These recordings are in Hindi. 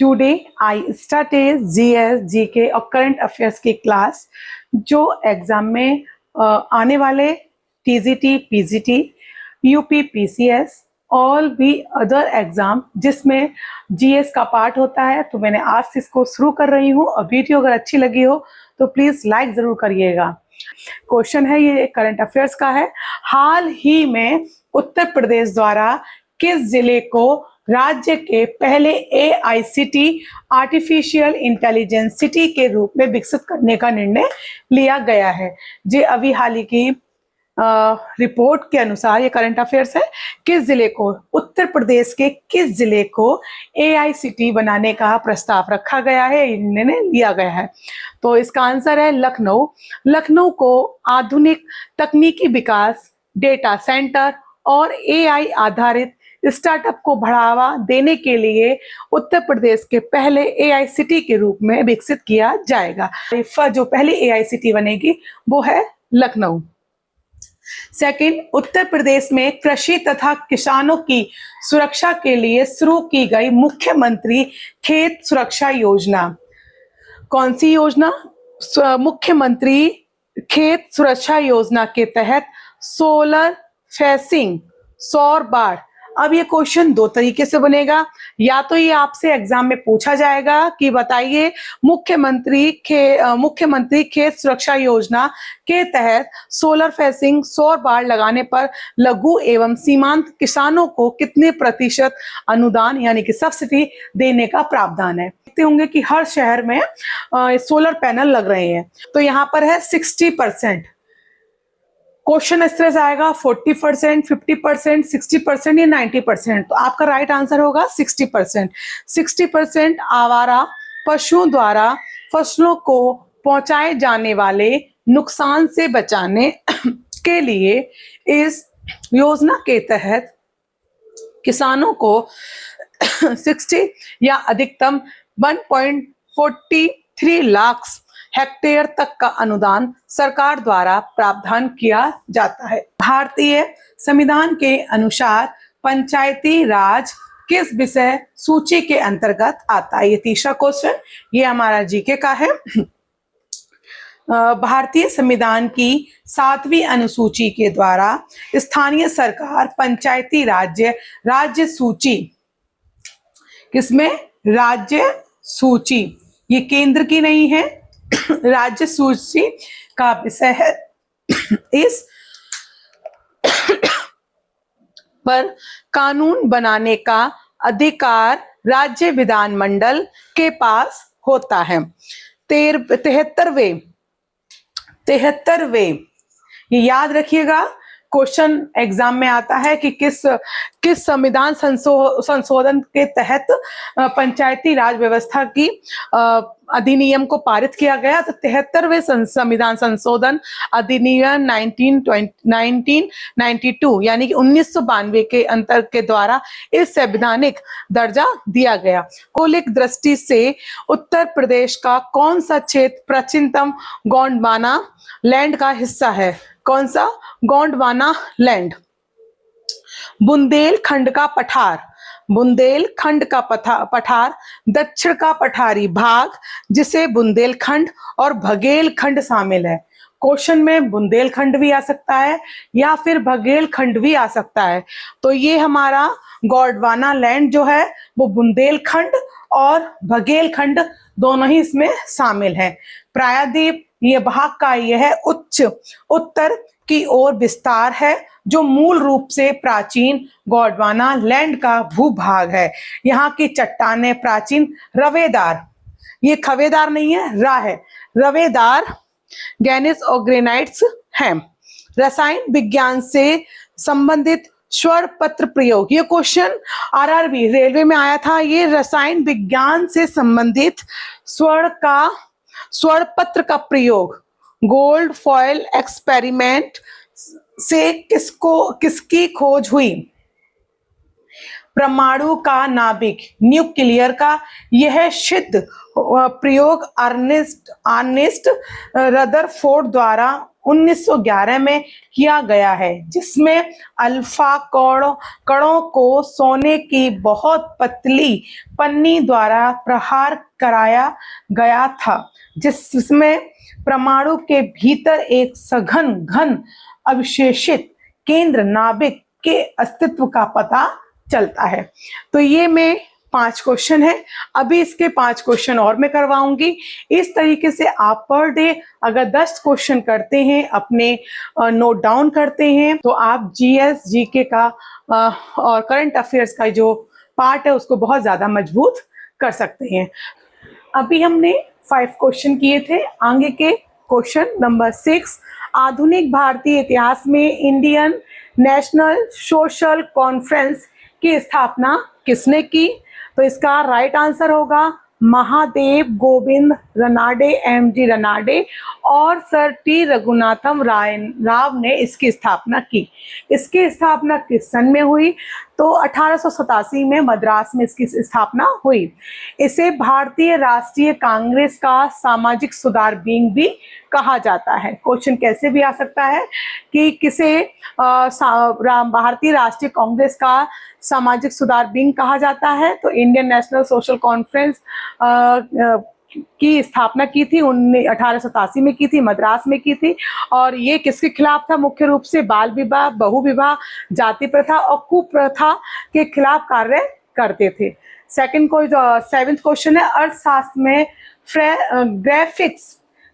Today I started GS GK और करंट अफेयर्स की क्लास जो एग्जाम में आने वाले TGT PGT UP PCS all भी अदर एग्जाम जिसमें जीएस का पार्ट होता है। तो मैंने आज से इसको शुरू कर रही हूँ और वीडियो अगर अच्छी लगी हो तो प्लीज लाइक जरूर करिएगा। क्वेश्चन है, ये करंट अफेयर्स का है। हाल ही में उत्तर प्रदेश द्वारा किस जिले को राज्य के पहले एआईसीटी आर्टिफिशियल इंटेलिजेंस सिटी के रूप में विकसित करने का निर्णय लिया गया है? जी अभी हाल ही की रिपोर्ट के अनुसार ये करंट अफेयर्स है। किस जिले को, उत्तर प्रदेश के किस जिले को एआईसीटी बनाने का प्रस्ताव रखा गया है, निर्णय लिया गया है? तो इसका आंसर है लखनऊ। लखनऊ को आधुनिक तकनीकी विकास, डेटा सेंटर और एआई आधारित स्टार्टअप को बढ़ावा देने के लिए उत्तर प्रदेश के पहले एआईसीटी के रूप में विकसित किया जाएगा। जो पहली एआईसीटी बनेगी वो है लखनऊ। सेकंड, उत्तर प्रदेश में कृषि तथा किसानों की सुरक्षा के लिए शुरू की गई मुख्यमंत्री खेत सुरक्षा योजना कौन सी योजना? मुख्यमंत्री खेत सुरक्षा योजना के तहत सोलर फेंसिंग, सौर बाढ़। अब ये क्वेश्चन दो तरीके से बनेगा, या तो ये आपसे एग्जाम में पूछा जाएगा कि बताइए मुख्यमंत्री खेत सुरक्षा योजना के तहत सोलर फेंसिंग, सौर बाढ़ लगाने पर लघु एवं सीमांत किसानों को कितने प्रतिशत अनुदान यानी कि सब्सिडी देने का प्रावधान है। देखते होंगे कि हर शहर में सोलर पैनल लग रहे हैं, तो यहाँ पर है 60%। क्वेश्चन इस तरह से आएगा 40%, 50%, 60% या 90%। तो आपका राइट आंसर होगा 60%। 60% आवारा पशुओं द्वारा फसलों को पहुंचाए जाने वाले नुकसान से बचाने के लिए इस योजना के तहत किसानों को 60 या अधिकतम 1.43 लाख हेक्टेयर तक का अनुदान सरकार द्वारा प्रावधान किया जाता है। भारतीय संविधान के अनुसार पंचायती राज किस विषय सूची के अंतर्गत आता है? ये तीसरा क्वेश्चन, ये हमारा जीके का है। भारतीय संविधान की 7वीं अनुसूची के द्वारा स्थानीय सरकार पंचायती राज्य सूची, किसमें? राज्य सूची, ये केंद्र की नहीं है, राज्य सूची का विषय है। इस पर कानून बनाने का अधिकार राज्य विधानमंडल के पास होता है। 73वें ये याद रखिएगा, क्वेश्चन एग्जाम में आता है कि किस संविधान संशोधन के तहत पंचायती राज व्यवस्था की अधिनियम को पारित किया गया। तो 73वें संविधान संशोधन अधिनियम 1992 यानी कि 1992 के अंतर के द्वारा इस संवैधानिक दर्जा दिया गया। भौगोलिक दृष्टि से उत्तर प्रदेश का कौन सा क्षेत्र प्राचीनतम गोंडवाना लैंड का हिस्सा है? कौन सा? गोंडवाना लैंड। बुंदेलखंड का पठार दक्षिण का पठारी भाग जिसे बुंदेलखंड और भगेलखंड शामिल है। क्वेश्चन में बुंदेलखंड भी आ सकता है या फिर भगेलखंड भी आ सकता है। तो ये हमारा गोंडवाना लैंड जो है वो बुंदेलखंड और भगेलखंड दोनों ही इसमें शामिल है। प्रायद्वीप ये भाग का यह उच्च उत्तर की ओर विस्तार है जो मूल रूप से प्राचीन गोंडवाना लैंड का भूभाग है। यहाँ की चट्टानें प्राचीन रवेदार, ये खवेदार नहीं है, रा है, रवेदार ग्रेनाइट्स और ग्रेनाइट्स हैं। रसायन विज्ञान से संबंधित स्वर्ण पत्र प्रयोग, ये क्वेश्चन आरआरबी रेलवे में आया था। ये रसायन विज्ञान से संबंधित स्वर्ण पत्र का प्रयोग गोल्ड फॉयल एक्सपेरिमेंट से किसकी खोज हुई? परमाणु का नाभिक, न्यूक्लियर का यह सिद्ध प्रयोग अर्नेस्ट रदरफोर्ड द्वारा 1911 में किया गया है, जिसमें अल्फा कणों को सोने की बहुत पतली पन्नी द्वारा प्रहार कराया गया था, जिसमें परमाणु के भीतर एक सघन घन अवशेषित केंद्र नाभिक के अस्तित्व का पता चलता है। तो ये में 5 क्वेश्चन है। अभी इसके 5 क्वेश्चन और मैं करवाऊंगी। इस तरीके से आप पर डे अगर 10 क्वेश्चन करते हैं, अपने नोट डाउन करते हैं, तो आप जीएस जीके का और करंट अफेयर्स का जो पार्ट है उसको बहुत ज्यादा मजबूत कर सकते हैं। अभी हमने 5 क्वेश्चन किए थे। आगे के क्वेश्चन नंबर 6, आधुनिक भारतीय इतिहास में इंडियन नेशनल सोशल कॉन्फ्रेंस की स्थापना किसने की? तो इसका राइट आंसर होगा महादेव गोविंद रनाडे, एमजी रनाडे और सर टी रघुनाथम राव ने इसकी स्थापना की। इसकी स्थापना किस सन में हुई? तो 1887 में मद्रास में इसकी स्थापना हुई। इसे भारतीय राष्ट्रीय कांग्रेस का सामाजिक सुधार विंग भी कहा जाता है। क्वेश्चन कैसे भी आ सकता है कि किसे भारतीय राष्ट्रीय कांग्रेस का सामाजिक सुधार विंग कहा जाता है? तो इंडियन नेशनल सोशल कॉन्फ्रेंस की स्थापना की थी 1887 में की थी, मद्रास में की थी। और ये किसके खिलाफ था? मुख्य रूप से बाल विवाह, बहु विवाह, जाति प्रथा और कुप्रथा के खिलाफ कार्य करते थे। 7th क्वेश्चन है, अर्थशास्त्र में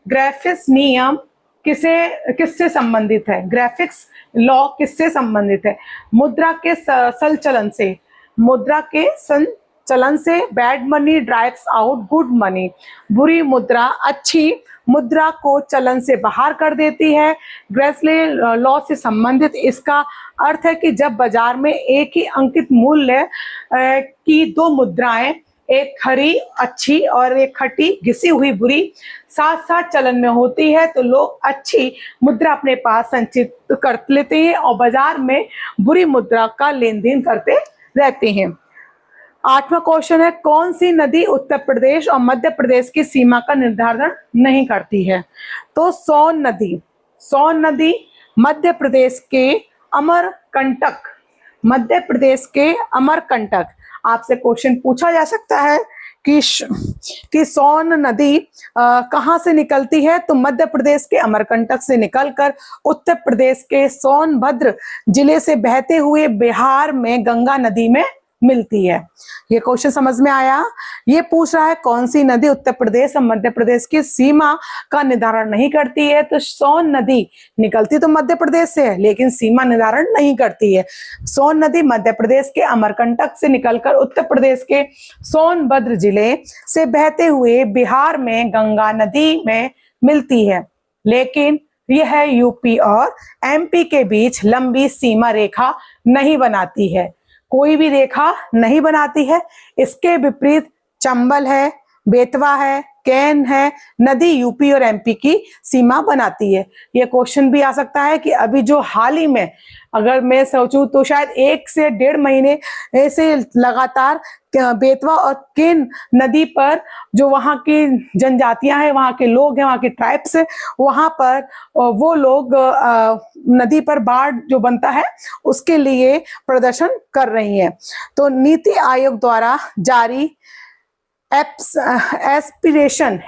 ग्राफिक्स नियम किससे संबंधित है? ग्राफिक्स लॉ किससे संबंधित है? मुद्रा के संचलन से bad money drives out good money. बुरी मुद्रा अच्छी मुद्रा को चलन से बाहर कर देती है। ग्रेसले लॉ से संबंधित इसका अर्थ है कि जब बाजार में एक ही अंकित मूल्य की 2 मुद्राएं, एक खरी अच्छी और एक खटी घिसी हुई बुरी, साथ साथ चलन में होती है, तो लोग अच्छी मुद्रा अपने पास संचित कर लेते हैं और बाजार में बुरी मुद्रा का लेन देन करते रहते हैं। 8वां क्वेश्चन है, कौन सी नदी उत्तर प्रदेश और मध्य प्रदेश की सीमा का निर्धारण नहीं करती है? तो सोन नदी मध्य प्रदेश के अमरकंटक आपसे क्वेश्चन पूछा जा सकता है कि सोन नदी कहाँ से निकलती है? तो मध्य प्रदेश के अमरकंटक से निकलकर उत्तर प्रदेश के सोनभद्र जिले से बहते हुए बिहार में गंगा नदी में मिलती है। ये क्वेश्चन समझ में आया? ये पूछ रहा है कौन सी नदी उत्तर प्रदेश और मध्य प्रदेश की सीमा का निर्धारण नहीं करती है? तो सोन नदी निकलती तो मध्य प्रदेश से है, लेकिन सीमा निर्धारण नहीं करती है। सोन नदी मध्य प्रदेश के अमरकंटक से निकलकर उत्तर प्रदेश के सोनभद्र जिले से बहते हुए बिहार में गंगा नदी में मिलती है, लेकिन यह यूपी और एमपी के बीच लंबी सीमा रेखा नहीं बनाती है। कोई भी रेखा नहीं बनाती है। इसके विपरीत चंबल है, बेतवा है, कैन है, नदी यूपी और एमपी की सीमा बनाती है। ये क्वेश्चन भी आ सकता है कि अभी जो हाल ही में, अगर मैं सोचूं तो शायद 1 से 1.5 महीने से लगातार बेतवा और केन नदी पर जो वहाँ की जनजातियां हैं, वहाँ के लोग हैं, वहाँ के ट्राइब्स है, वहाँ पर वो लोग नदी पर बाढ़ जो बनता है उसके लिए प्रदर्शन कर रही हैं। तो नीति आयोग द्वारा जारी एस्पिरेशन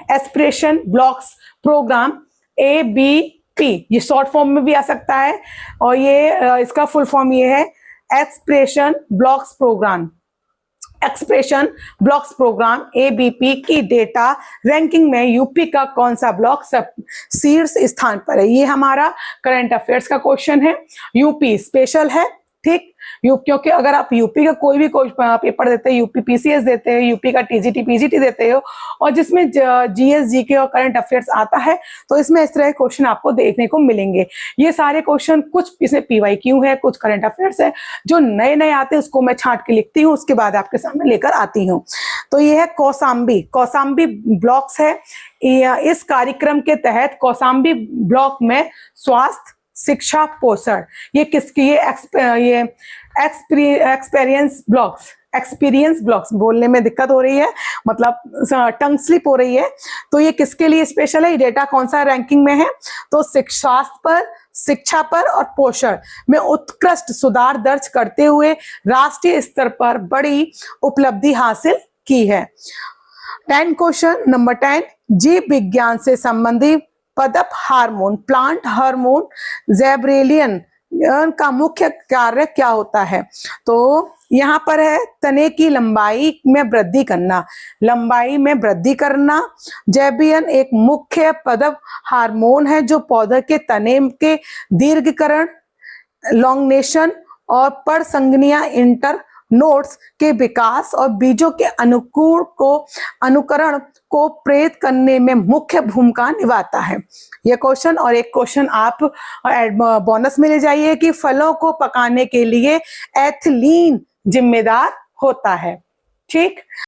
ब्लॉक्स प्रोग्राम ABP, ये शॉर्ट फॉर्म में भी आ सकता है, और ये इसका फुल फॉर्म ये है एक्सप्रेशन ब्लॉक्स प्रोग्राम ABP की डेटा रैंकिंग में यूपी का कौन सा ब्लॉक शीर्ष स्थान पर है? ये हमारा करंट अफेयर्स का क्वेश्चन है। यूपी स्पेशल है, ठीक, क्योंकि अगर आप यूपी का कोई भी पेपर देते हैं, यूपी PCS देते हैं, यूपी का TGT PGT देते हो, और जिसमें GS GK और करंट अफेयर्स आता है, तो इसमें इस तरह के क्वेश्चन आपको देखने को मिलेंगे। ये सारे क्वेश्चन, कुछ इसमें PYQ है, कुछ करंट अफेयर्स है, जो नए नए आते हैं उसको मैं छांट के लिखती हूँ, उसके बाद आपके सामने लेकर आती हूँ। तो ये है कौसाम्बी ब्लॉक्स है। इस कार्यक्रम के तहत कौसाम्बी ब्लॉक में स्वास्थ्य, शिक्षा, पोषण, ये किसकी? ये एक्सपीरियंस ब्लॉक्स बोलने में दिक्कत हो रही है, मतलब टंग स्लिप हो रही है। तो ये किसके लिए स्पेशल है? डेटा कौन सा रैंकिंग में है? तो स्वास्थ्य पर, शिक्षा पर और पोषण में उत्कृष्ट सुधार दर्ज करते हुए राष्ट्रीय स्तर पर बड़ी उपलब्धि हासिल की है। 10 क्वेश्चन नंबर 10, जीव विज्ञान से संबंधित पदप हार्मोन, प्लांट हार्मोन ज़ेबरेलियन का मुख्य कार्य क्या होता है? तो यहाँ पर है तने की लंबाई में वृद्धि करना, लंबाई में वृद्धि करना। ज़ेबरेलियन एक मुख्य पदप हार्मोन है जो पौधे के तने के दीर्घकरण, लॉन्गनेशन और परसंगनिया इंटर नोड्स के विकास और बीजों के अनुकरण को प्रेरित करने में मुख्य भूमिका निभाता है। यह क्वेश्चन और एक क्वेश्चन आप बोनस में ले जाइए कि फलों को पकाने के लिए एथिलीन जिम्मेदार होता है। ठीक।